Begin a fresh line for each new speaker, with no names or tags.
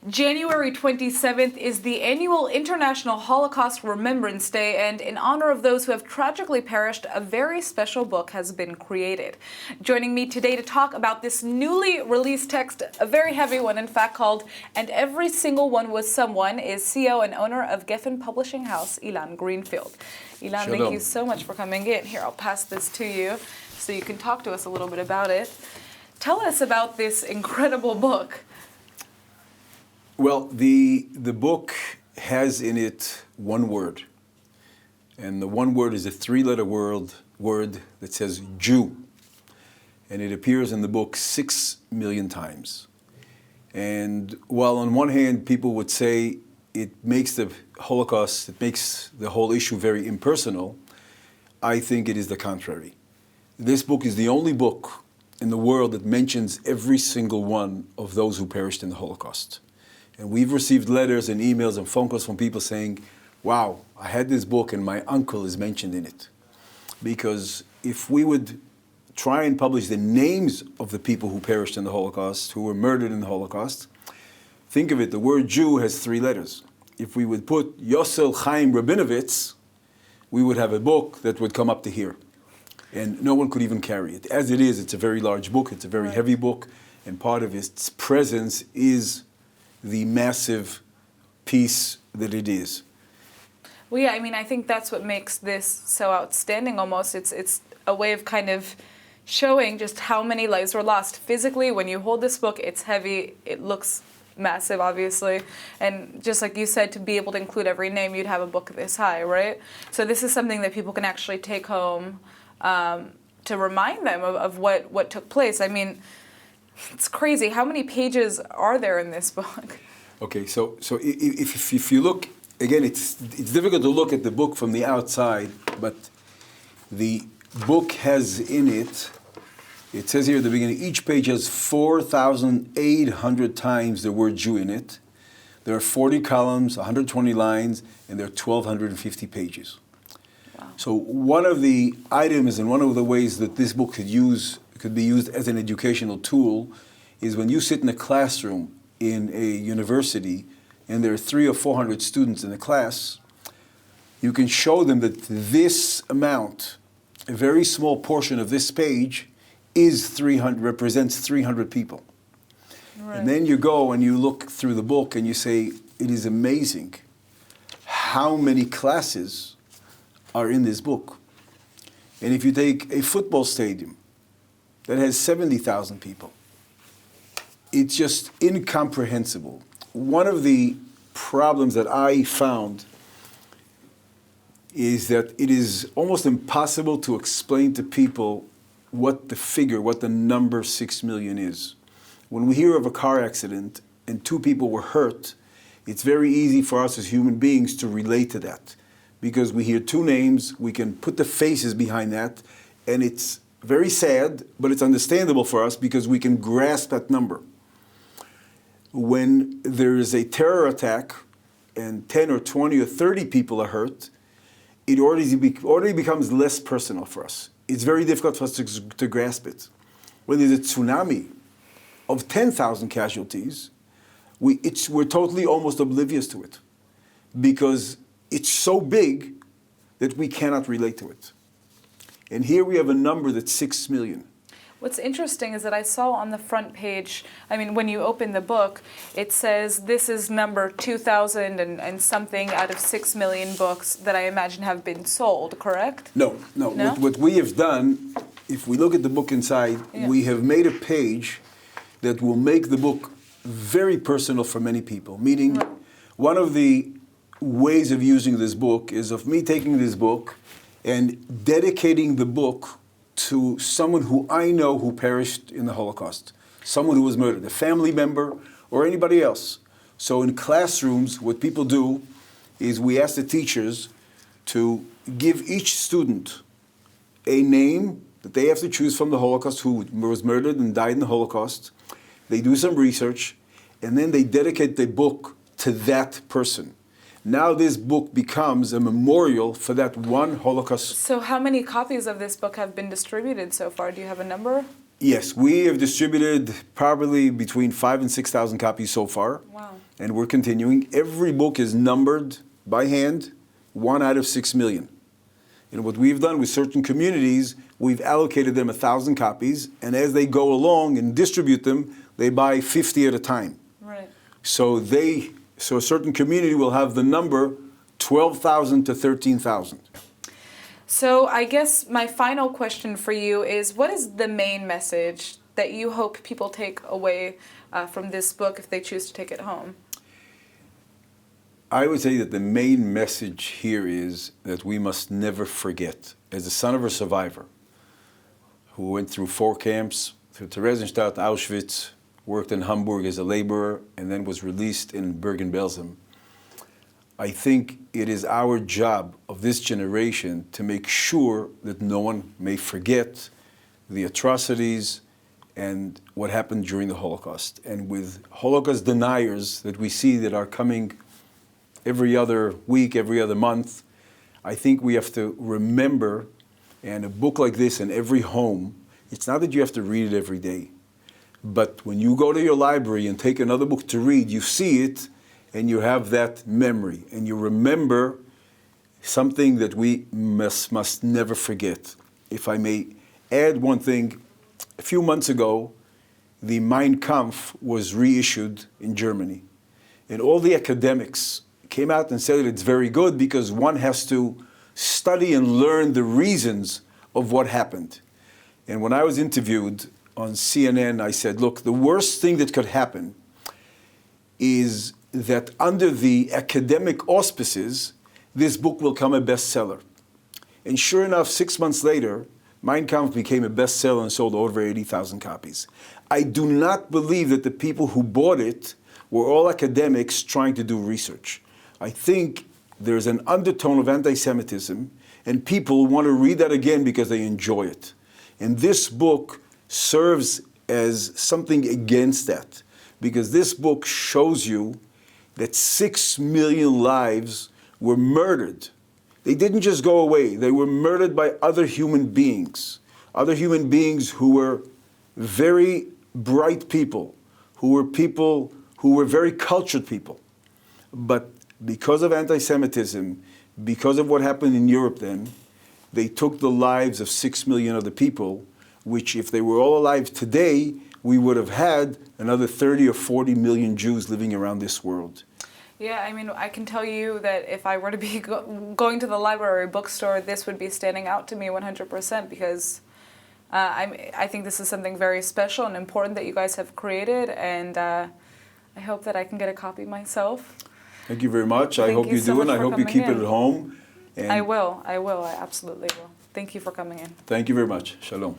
January 27th is the annual International Holocaust Remembrance Day, and in honor of those who have tragically perished, a very special book has been created. Joining me today to talk about this newly released text, a very heavy one in fact, called "And Every Single One Was Someone," is CEO and owner of Gefen publishing house, Ilan Greenfield. Ilan,
Shalom.
Thank you so much for coming in. Here, I'll pass this to you so you can talk to us a little bit about it. Tell us about this incredible book.
Well, the book has in it one word, and the one word is a three-letter word that says Jew, and it appears in the book 6 million times. And while on one hand people would say it makes the Holocaust, it makes the whole issue very impersonal, I think it is the contrary. This book is the only book in the world that mentions every single one of those who perished in the Holocaust. And we've received letters and emails and phone calls from people saying, wow, I had this book and my uncle is mentioned in it. Because if we would try and publish the names of the people who perished in the Holocaust, who were murdered in the Holocaust, think of it, the word Jew has 3 letters. If we would put Yosel Chaim Rabinovitz, we would have a book that would come up to here. And no one could even carry it. As it is, it's a very large book, it's a very heavy book, and part of its presence is the massive piece that it is.
Well, yeah, I mean, I think that's what makes this so outstanding almost. It's a way of kind of showing just how many lives were lost. Physically, when you hold this book, it's heavy, it looks massive, obviously. And just like you said, to be able to include every name, you'd have a book this high, right? So this is something that people can actually take home to remind them of what took place. I mean, it's crazy. How many pages are there in this book?
Okay, so if you look, again, it's difficult to look at the book from the outside, but the book has in it, it says here at the beginning, each page has 4,800 times the word Jew in it. There are 40 columns, 120 lines, and there are 1,250 pages. Wow. So one of the items and one of the ways that this book could be used as an educational tool is when you sit in a classroom in a university and there are 300 or 400 students in a class, you can show them that this amount, a very small portion of this page, represents 300 people. Right. And then you go and you look through the book and you say, it is amazing how many classes are in this book. And if you take a football stadium that has 70,000 people, it's just incomprehensible. One of the problems that I found is that it is almost impossible to explain to people what the number 6 million is. When we hear of a car accident and 2 people were hurt, it's very easy for us as human beings to relate to that. Because we hear 2 names, we can put the faces behind that, and it's very sad, but it's understandable for us because we can grasp that number. When there is a terror attack and 10 or 20 or 30 people are hurt, it already becomes less personal for us. It's very difficult for us to grasp it. When there's a tsunami of 10,000 casualties, we're totally almost oblivious to it because it's so big that we cannot relate to it. And here we have a number that's 6 million.
What's interesting is that I saw on the front page, I mean, when you open the book, it says this is number 2,000 and something out of 6 million books that I imagine have been sold, correct?
No? What we have done, if we look at the book inside, we have made a page that will make the book very personal for many people. Meaning, one of the ways of using this book is of me taking this book and dedicating the book to someone who I know who perished in the Holocaust, someone who was murdered, a family member or anybody else. So in classrooms, what people do is we ask the teachers to give each student a name that they have to choose from the Holocaust who was murdered and died in the Holocaust. They do some research, and then they dedicate the book to that person. Now this book becomes a memorial for that one Holocaust.
So how many copies of this book have been distributed so far? Do you have a number?
Yes, we have distributed probably between 5,000 and 6,000 copies so far.
Wow.
And we're continuing. Every book is numbered by hand, 1 out of 6 million. And what we've done with certain communities, we've allocated them 1,000 copies, and as they go along and distribute them, they buy 50 at a time.
Right.
So a certain community will have the number 12,000 to 13,000.
So I guess my final question for you is, what is the main message that you hope people take away from this book if they choose to take it home?
I would say that the main message here is that we must never forget. As the son of a survivor who went through 4 camps, through Theresienstadt, Auschwitz, worked in Hamburg as a laborer, and then was released in Bergen-Belsen, I think it is our job of this generation to make sure that no one may forget the atrocities and what happened during the Holocaust. And with Holocaust deniers that we see that are coming every other week, every other month, I think we have to remember, and a book like this in every home, it's not that you have to read it every day, but when you go to your library and take another book to read, you see it and you have that memory, and you remember something that we must never forget. If I may add one thing, a few months ago, the Mein Kampf was reissued in Germany, and all the academics came out and said that it's very good because one has to study and learn the reasons of what happened. And when I was interviewed on CNN, I said, look, the worst thing that could happen is that under the academic auspices, this book will become a bestseller. And sure enough, 6 months later, Mein Kampf became a bestseller and sold over 80,000 copies. I do not believe that the people who bought it were all academics trying to do research. I think there's an undertone of anti-Semitism, and people want to read that again because they enjoy it. And this book serves as something against that, because this book shows you that 6 million lives were murdered. They didn't just go away. They were murdered by other human beings who were very bright people who were very cultured people. But because of anti-Semitism, because of what happened in Europe then, they took the lives of 6 million other people, which if they were all alive today, we would have had another 30 or 40 million Jews living around this world.
Yeah, I mean, I can tell you that if I were to be going to the library or bookstore, this would be standing out to me 100% because I think this is something very special and important that you guys have created, and I hope that I can get a copy myself.
Thank you very much. I hope you do, and I hope you keep it at home.
I will. I absolutely will. Thank you for coming in.
Thank you very much. Shalom.